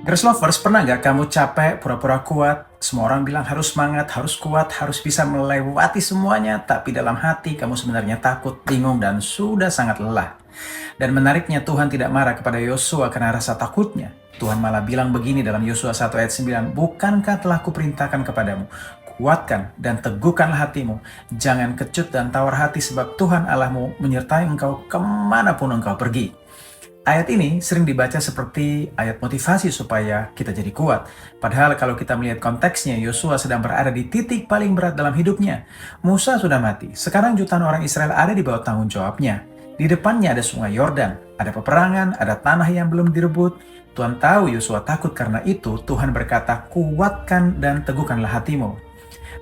Grace Lovers, pernah nggak kamu capek, pura-pura kuat? Semua orang bilang harus semangat, harus kuat, harus bisa melewati semuanya, tapi dalam hati kamu sebenarnya takut, bingung, dan sudah sangat lelah. Dan menariknya Tuhan tidak marah kepada Yosua karena rasa takutnya. Tuhan malah bilang begini dalam Yosua 1 ayat 9, "Bukankah telah kuperintahkan kepadamu, kuatkan dan teguhkanlah hatimu, jangan kecut dan tawar hati sebab Tuhan Allahmu menyertai engkau kemanapun engkau pergi." Ayat ini sering dibaca seperti ayat motivasi supaya kita jadi kuat. Padahal kalau kita melihat konteksnya, Yosua sedang berada di titik paling berat dalam hidupnya. Musa sudah mati, sekarang jutaan orang Israel ada di bawah tanggung jawabnya. Di depannya ada sungai Yordan, ada peperangan, ada tanah yang belum direbut. Tuhan tahu Yosua takut, karena itu Tuhan berkata, "Kuatkan dan teguhkanlah hatimu."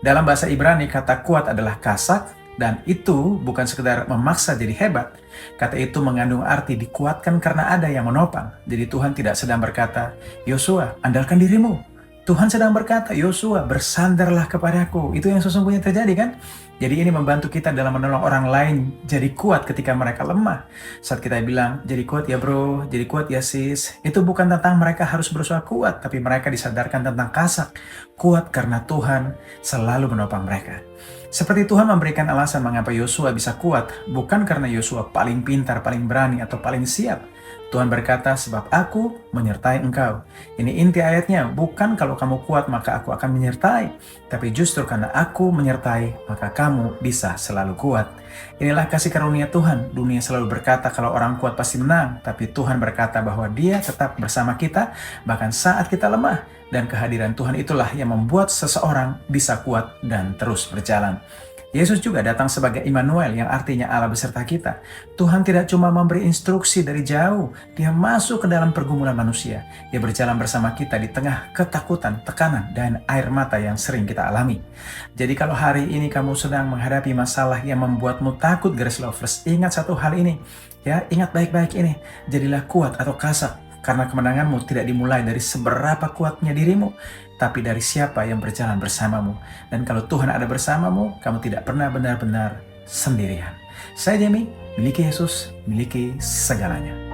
Dalam bahasa Ibrani, kata kuat adalah kasak, dan itu bukan sekedar memaksa jadi hebat. Kata itu mengandung arti dikuatkan karena ada yang menopang. Jadi Tuhan tidak sedang berkata, "Yosua, andalkan dirimu." Tuhan sedang berkata, "Yosua, bersandarlah kepadaku." Itu yang sesungguhnya terjadi, kan? Jadi ini membantu kita dalam menolong orang lain jadi kuat ketika mereka lemah. Saat kita bilang, "Jadi kuat ya bro, jadi kuat ya sis." Itu bukan tentang mereka harus berusaha kuat, tapi mereka disadarkan tentang kasak. Kuat karena Tuhan selalu menopang mereka. Seperti Tuhan memberikan alasan mengapa Yosua bisa kuat, bukan karena Yosua paling pintar, paling berani, atau paling siap. Tuhan berkata, "Sebab aku menyertai engkau." Ini inti ayatnya, bukan kalau kamu kuat maka aku akan menyertai, tapi justru karena aku menyertai maka kamu bisa selalu kuat. Inilah kasih karunia Tuhan. Dunia selalu berkata kalau orang kuat pasti menang, tapi Tuhan berkata bahwa Dia tetap bersama kita bahkan saat kita lemah. Dan kehadiran Tuhan itulah yang membuat seseorang bisa kuat dan terus berjalan. Yesus juga datang sebagai Immanuel, yang artinya Allah beserta kita. Tuhan tidak cuma memberi instruksi dari jauh, Dia masuk ke dalam pergumulan manusia. Dia berjalan bersama kita di tengah ketakutan, tekanan, dan air mata yang sering kita alami. Jadi kalau hari ini kamu sedang menghadapi masalah yang membuatmu takut, Grace Lovers, ingat satu hal ini. Ya, ingat baik-baik ini. Jadilah kuat atau kasak. Karena kemenanganmu tidak dimulai dari seberapa kuatnya dirimu, tapi dari siapa yang berjalan bersamamu. Dan kalau Tuhan ada bersamamu, kamu tidak pernah benar-benar sendirian. Saya Jamie, miliki Yesus, miliki segalanya.